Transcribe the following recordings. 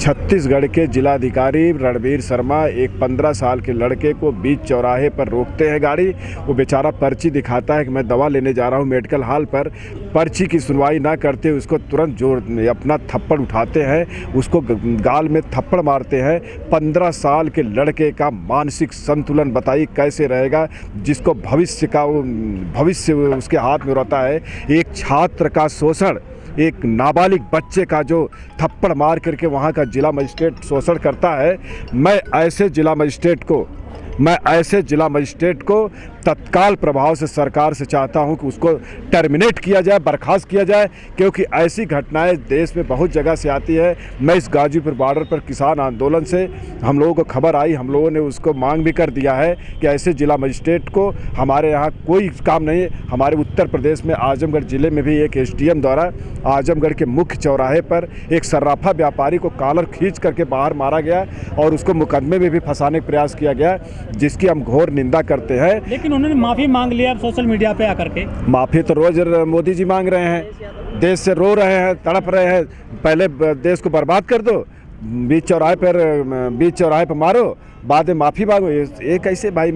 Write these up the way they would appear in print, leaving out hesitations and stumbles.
छत्तीसगढ़ के जिलाधिकारी रणबीर शर्मा एक 15 साल के लड़के को बीच चौराहे पर रोकते हैं गाड़ी। वो बेचारा पर्ची दिखाता है कि मैं दवा लेने जा रहा हूँ मेडिकल हॉल पर। पर्ची की सुनवाई ना करते उसको तुरंत जोर अपना थप्पड़ उठाते हैं, उसको गाल में थप्पड़ मारते हैं। 15 साल के लड़के का मानसिक संतुलन बताइए कैसे रहेगा, जिसको भविष्य उसके हाथ में रहता है। एक छात्र का शोषण, एक नाबालिग बच्चे का जो थप्पड़ मार करके वहाँ का जिला मजिस्ट्रेट शोषण करता है। मैं ऐसे जिला मजिस्ट्रेट को तत्काल प्रभाव से सरकार से चाहता हूं कि उसको टर्मिनेट किया जाए, बर्खास्त किया जाए, क्योंकि ऐसी घटनाएं देश में बहुत जगह से आती है। मैं इस गाजीपुर बॉर्डर पर किसान आंदोलन से हम लोगों को खबर आई, हम लोगों ने उसको मांग भी कर दिया है कि ऐसे जिला मजिस्ट्रेट को हमारे यहाँ कोई काम नहीं। हमारे उत्तर प्रदेश में आजमगढ़ ज़िले में भी एक SDM द्वारा आजमगढ़ के मुख्य चौराहे पर एक सर्राफा व्यापारी को कॉलर खींच करके बाहर मारा गया और उसको मुकदमे में भी फंसाने का प्रयास किया गया, जिसकी हम घोर निंदा करते हैं। लेकिन उन्होंने माफी मांग लिया सोशल मीडिया पे आकर के। माफी तो रोज मोदी जी मांग रहे हैं, देश से रो रहे हैं, तड़प रहे हैं। पहले देश को बर्बाद कर दो, बीच चौराहे पर मारो, बाद में माफ़ी मांगो। ये कैसे भाई?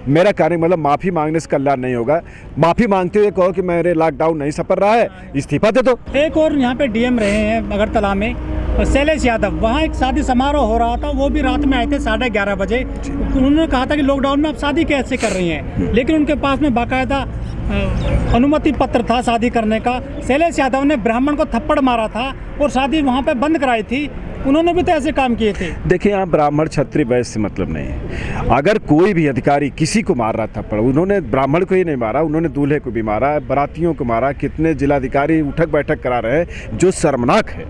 मेरा कहने मतलब माफ़ी मांगने से कल्याण नहीं होगा। माफ़ी मांगते हुए कहो कि मेरे लॉकडाउन नहीं सफर रहा है, इस्तीफा दे दो। एक और यहाँ पे DM रहे हैं अगरतला में, शैलेश यादव। वहाँ एक शादी समारोह हो रहा था, वो भी रात में आए थे 11:30 बजे। उन्होंने कहा था कि लॉकडाउन में आप शादी कैसे कर रही हैं, लेकिन उनके पास में बाकायदा अनुमति पत्र था शादी करने का। शैलेश यादव ने ब्राह्मण को थप्पड़ मारा था और शादी वहाँ पे बंद कराई थी। उन्होंने भी तो ऐसे काम किए थे। देखिए, यहाँ ब्राह्मण क्षत्रिय वैश्य से मतलब नहीं है। अगर कोई भी अधिकारी किसी को मार रहा थप्पड़, उन्होंने ब्राह्मण को ही नहीं मारा, उन्होंने दूल्हे को भी मारा, बारातियों को मारा। कितने जिलाधिकारी उठक बैठक करा रहे हैं, जो शर्मनाक है।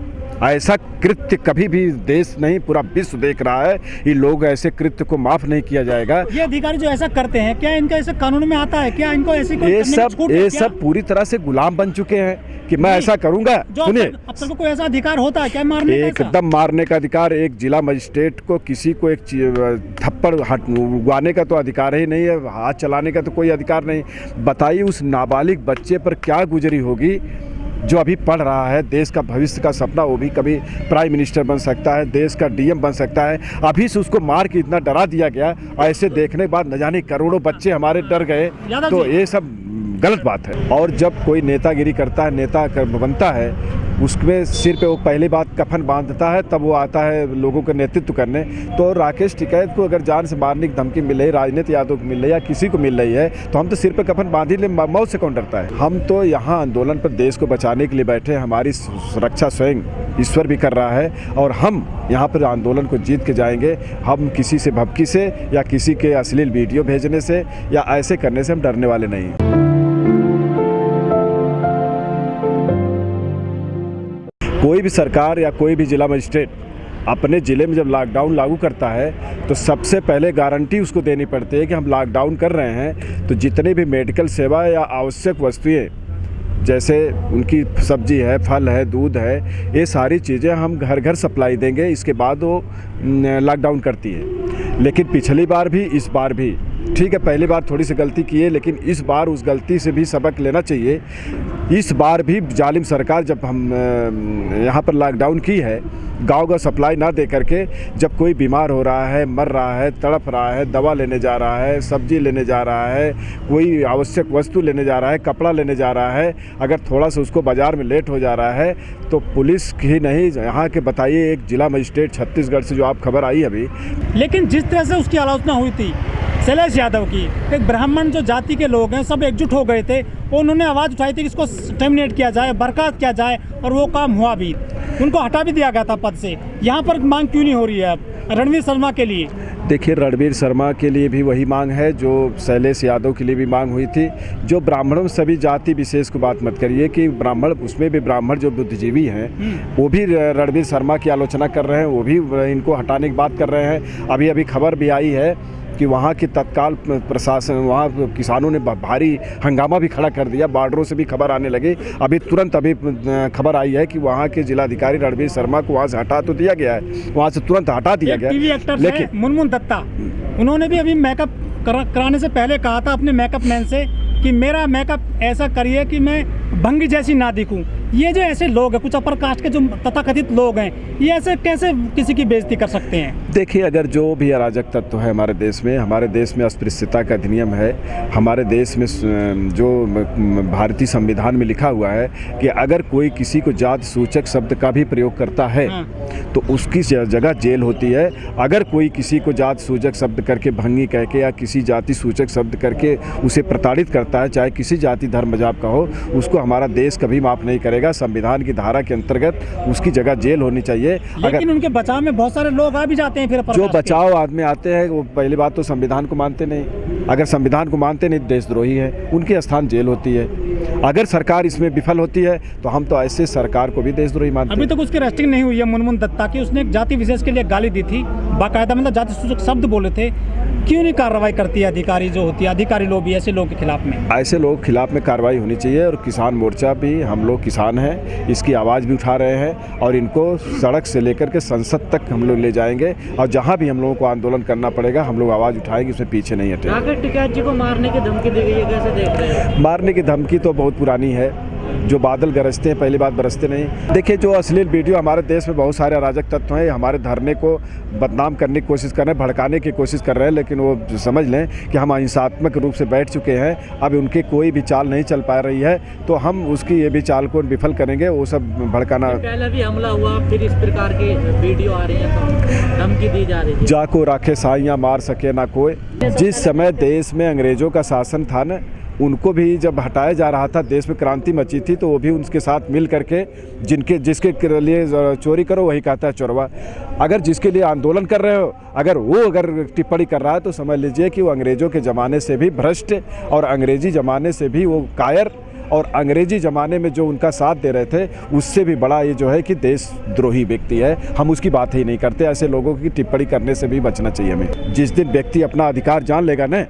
ऐसा कृत्य कभी भी देश नहीं, पूरा विश्व देख रहा है। ये लोग ऐसे कृत्य को माफ नहीं किया जाएगा। ये अधिकारी जो ऐसा करते हैं, क्या इनका ऐसा कानून में आता है? क्या इनको ऐसी कोई ये सब पूरी तरह से गुलाम बन चुके हैं कि मैं ऐसा करूंगा। सुनिए, अफसर को कोई ऐसा अधिकार होता है क्या मारने का? एकदम मारने का अधिकार एक जिला मजिस्ट्रेट को, किसी को एक थप्पड़ उगाने का तो अधिकार ही नहीं है, हाथ चलाने का तो कोई अधिकार नहीं। बताइए उस नाबालिग बच्चे पर क्या गुजरी होगी जो अभी पढ़ रहा है। देश का भविष्य का सपना, वो भी कभी प्राइम मिनिस्टर बन सकता है, देश का DM बन सकता है। अभी से उसको मार के इतना डरा दिया गया। ऐसे देखने के बाद न जाने करोड़ों बच्चे हमारे डर गए, तो ये सब गलत बात है। और जब कोई नेतागिरी करता है, नेता बनता है, उसमें सिर पे वो पहली बात कफन बांधता है, तब वो आता है लोगों का नेतृत्व करने। तो राकेश टिकैत को अगर जान से मारने की धमकी मिल रही, राजनीति यादव को मिल रही या किसी को मिल रही है, तो हम तो सिर पे कफन बांध ही ले, मौत से कौन डरता है? हम तो यहाँ आंदोलन पर देश को बचाने के लिए बैठे। हमारी सुरक्षा स्वयं ईश्वर भी कर रहा है और हम यहाँ पर आंदोलन को जीत के जाएंगे। हम किसी से भभकी से या किसी के अश्लील वीडियो भेजने से या ऐसे करने से हम डरने वाले नहीं। कोई भी सरकार या कोई भी जिला मजिस्ट्रेट अपने ज़िले में जब लॉकडाउन लागू करता है, तो सबसे पहले गारंटी उसको देनी पड़ती है कि हम लॉकडाउन कर रहे हैं, तो जितने भी मेडिकल सेवा या आवश्यक वस्तुएं, जैसे उनकी सब्जी है, फल है, दूध है, ये सारी चीज़ें हम घर घर सप्लाई देंगे। इसके बाद वो लॉकडाउन करती है। लेकिन पिछली बार भी, इस बार भी, ठीक है, पहली बार थोड़ी सी गलती की है, लेकिन इस बार उस गलती से भी सबक लेना चाहिए। इस बार भी जालिम सरकार जब हम यहाँ पर लॉकडाउन की है, गांव का सप्लाई ना दे करके, जब कोई बीमार हो रहा है, मर रहा है, तड़प रहा है, दवा लेने जा रहा है, सब्जी लेने जा रहा है, कोई आवश्यक वस्तु लेने जा रहा है, कपड़ा लेने जा रहा है, अगर थोड़ा सा उसको बाज़ार में लेट हो जा रहा है, तो पुलिस ही नहीं, यहाँ के बताइए एक जिला मजिस्ट्रेट छत्तीसगढ़ से जो आप खबर आई अभी। लेकिन जिस तरह से उसकी आलोचना हुई थी शैलेश यादव की, एक ब्राह्मण जो जाति के लोग हैं सब एकजुट हो गए थे, उन्होंने आवाज़ उठाई थी कि इसको टर्मिनेट किया जाए, बर्खास्त किया जाए, और वो काम हुआ भी। उनको हटा भी दिया गया था पद से। यहाँ पर मांग क्यों नहीं हो रही है अब रणबीर शर्मा के लिए? देखिए, रणबीर शर्मा के लिए भी वही मांग है जो शैलेश यादव के लिए भी मांग हुई थी। जो ब्राह्मणों सभी जाति विशेष को बात मत करिए कि ब्राह्मण, उसमें भी ब्राह्मण जो बुद्धिजीवी हैं, वो भी रणबीर शर्मा की आलोचना कर रहे हैं, वो भी इनको हटाने की बात कर रहे हैं। अभी अभी खबर भी आई है कि वहाँ की तत्काल प्रशासन, वहाँ किसानों ने भारी हंगामा भी खड़ा कर दिया। बॉर्डरों से भी खबर आने लगी। अभी खबर आई है कि वहाँ के जिलाधिकारी रणबीर शर्मा को वहाँ से हटा तो दिया गया है, वहाँ से तुरंत हटा दिया गया। टीवी एक्टर लेकिन मुनमुन दत्ता, उन्होंने भी अभी मेकअप कराने से पहले कहा था अपने मेकअप मैन से कि मेरा मेकअप ऐसा करिए कि मैं भंगी जैसी ना दिखूं। ये जो ऐसे लोग हैं, कुछ अपर कास्ट के जो तथाकथित लोग हैं, ये ऐसे कैसे किसी की बेइज्जती कर सकते हैं? देखिए, अगर जो भी अराजक तत्व है हमारे देश में अस्पृश्यता का अधिनियम है। हमारे देश में जो भारतीय संविधान में लिखा हुआ है कि अगर कोई किसी को जाति सूचक शब्द का भी प्रयोग करता है तो उसकी जगह जेल होती है। अगर कोई किसी को जाति सूचक शब्द करके, भंगी कह के या किसी जाति सूचक शब्द करके उसे प्रताड़ित करता है, चाहे किसी जाति धर्म मजाब का हो, उसको हमारा देश कभी माफ़ नहीं करेगा। संविधान की धारा के अंतर्गत उसकी जगह जेल होनी चाहिए। लेकिन उनके बचाव में बहुत सारे लोग आ भी जाते हैं। फिर जो बचाव आदमी आते हैं वो पहली बात तो संविधान को मानते नहीं। अगर संविधान को मानते नहीं, देशद्रोही है, उनके स्थान जेल होती है। अगर सरकार इसमें विफल होती है तो हम तो ऐसे सरकार को भी देशद्रोही मानते हैं। अभी तक उसकी रेस्टिंग नहीं हुई है मुनमुन दत्ता की। उसने एक जाति विशेष के लिए गाली दी थी, बाकायदा मतलब जाति सूचक शब्द बोले थे। क्यों नहीं कार्रवाई करती है अधिकारी जो होती है, अधिकारी लोग भी ऐसे लोगों के खिलाफ में? ऐसे लोगों के खिलाफ में कार्रवाई होनी चाहिए। और किसान मोर्चा भी, हम लोग किसान हैं, इसकी आवाज़ भी उठा रहे हैं और इनको सड़क से लेकर के संसद तक हम लोग ले जाएंगे। और जहां भी हम लोगों को आंदोलन करना पड़ेगा, हम लोग आवाज़ उठाएंगे, उसमें पीछे नहीं हटेंगे। टिकैत जी को मारने की धमकी दी गई है, कैसे देख रहे हैं? मारने की धमकी तो बहुत पुरानी है। जो बादल गरजते हैं पहली बात बरसते नहीं। देखिए, जो अश्लील वीडियो, हमारे देश में बहुत सारे अराजक तत्व हैं, हमारे धरने को बदनाम करने की कोशिश कर रहे हैं, भड़काने की कोशिश कर रहे हैं। लेकिन वो समझ लें कि हम अहिंसात्मक रूप से बैठ चुके हैं। अब उनकी कोई भी चाल नहीं चल पा रही है तो हम उसकी ये भी चाल को विफल करेंगे। वो सब भड़काना, पहले भी हमला हुआ, फिर इस प्रकार की वीडियो आ रही है, धमकी दी जा रही है। जाको राखे साइयाँ मार सके ना कोई। जिस समय देश में अंग्रेजों का शासन था ना, उनको भी जब हटाया जा रहा था, देश में क्रांति मची थी, तो वो भी उनके साथ मिल करके जिसके लिए चोरी करो वही कहता है चोरवा। अगर जिसके लिए आंदोलन कर रहे हो, अगर टिप्पणी कर रहा है तो समझ लीजिए कि वो अंग्रेज़ों के ज़माने से भी भ्रष्ट और अंग्रेजी ज़माने से भी वो कायर और अंग्रेजी ज़माने में जो उनका साथ दे रहे थे उससे भी बड़ा ये जो है कि देशद्रोही व्यक्ति है। हम उसकी बात ही नहीं करते। ऐसे लोगों की टिप्पणी करने से भी बचना चाहिए हमें। जिस दिन व्यक्ति अपना अधिकार जान लेगा ना,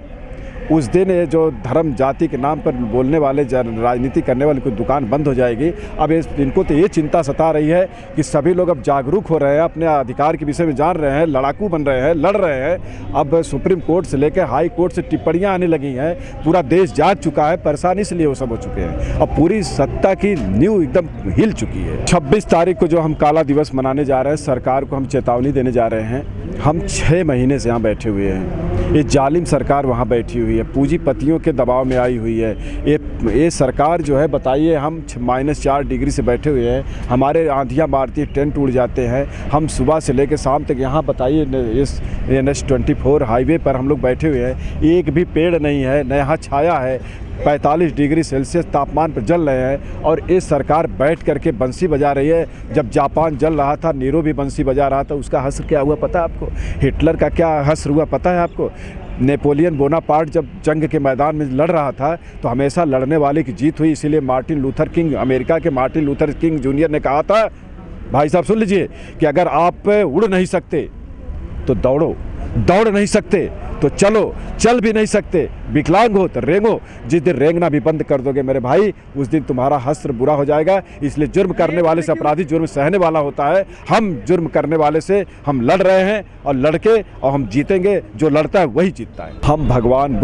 उस दिन ये जो धर्म जाति के नाम पर बोलने वाले, राजनीति करने वाले की दुकान बंद हो जाएगी। अब इनको तो ये चिंता सता रही है कि सभी लोग अब जागरूक हो रहे हैं, अपने अधिकार के विषय में जान रहे हैं, लड़ाकू बन रहे हैं, लड़ रहे हैं। अब सुप्रीम कोर्ट से लेकर हाई कोर्ट से टिप्पणियां आने लगी हैं। पूरा देश जाग चुका है, परेशान इसलिए वो सब हो चुके हैं। अब पूरी सत्ता की नींव एकदम हिल चुकी है। 26 तारीख को जो हम काला दिवस मनाने जा रहे हैं, सरकार को हम चेतावनी देने जा रहे हैं। हम 6 महीने से यहाँ बैठे हुए हैं। ये जालिम सरकार वहाँ बैठी हुई है, पूंजीपतियों के दबाव में आई हुई है। ये सरकार जो है, बताइए, हम -4 डिग्री से बैठे हुए हैं, हमारे आंधियाँ मारती है, टेंट उड़ जाते हैं। हम सुबह से लेकर शाम तक यहाँ, बताइए, इस NH-24 हाईवे पर हम लोग बैठे हुए हैं। एक भी पेड़ नहीं है, न यहाँ छाया है। 45 डिग्री सेल्सियस तापमान पर जल रहे हैं और ये सरकार बैठ करके बंसी बजा रही है। जब जापान जल रहा था, नीरो भी बंसी बजा रहा था, उसका हश्र क्या हुआ पता है आपको? हिटलर का क्या हश्र हुआ पता है आपको? नेपोलियन बोनापार्ट जब जंग के मैदान में लड़ रहा था तो हमेशा लड़ने वाले की जीत हुई। इसीलिए मार्टिन लूथर किंग, अमेरिका के मार्टिन लूथर किंग जूनियर ने कहा था, भाई साहब सुन लीजिए, कि अगर आप उड़ नहीं सकते तो दौड़ो, दौड़ नहीं सकते तो चलो, चल भी नहीं सकते, विकलांग हो तो रेंगो। जिस दिन रेंगना भी बंद कर दोगे मेरे भाई, उस दिन तुम्हारा हश्र बुरा हो जाएगा। इसलिए जुर्म करने वाले से अपराधी जुर्म सहने वाला होता है। हम जुर्म करने वाले से हम लड़ रहे हैं और लड़के और हम जीतेंगे। जो लड़ता है वही जीतता है। हम भगवान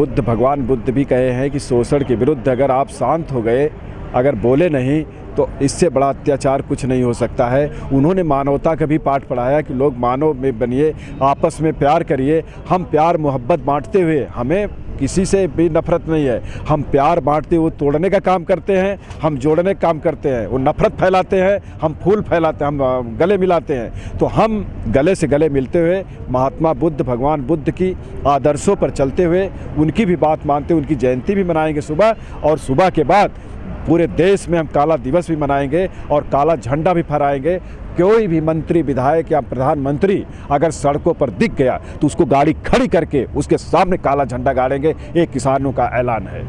बुद्ध भी कहे हैं कि शोषण के विरुद्ध अगर आप शांत हो गए, अगर बोले नहीं, तो इससे बड़ा अत्याचार कुछ नहीं हो सकता है। उन्होंने मानवता का भी पाठ पढ़ाया कि लोग मानव में बनिए, आपस में प्यार करिए। हम प्यार मोहब्बत बांटते हुए, हमें किसी से भी नफरत नहीं है। हम प्यार बांटते हुए तोड़ने का काम करते हैं, हम जोड़ने का काम करते हैं। वो नफरत फैलाते हैं, हम फूल फैलाते हैं, हम गले मिलाते हैं। तो हम गले से गले मिलते हुए महात्मा बुद्ध, भगवान बुद्ध की आदर्शों पर चलते हुए, उनकी भी बात मानते हुए उनकी जयंती भी मनाएंगे सुबह। और सुबह के बाद पूरे देश में हम काला दिवस भी मनाएंगे और काला झंडा भी फहराएंगे। कोई भी मंत्री, विधायक या प्रधानमंत्री अगर सड़कों पर दिख गया तो उसको गाड़ी खड़ी करके उसके सामने काला झंडा गाड़ेंगे। ये किसानों का ऐलान है।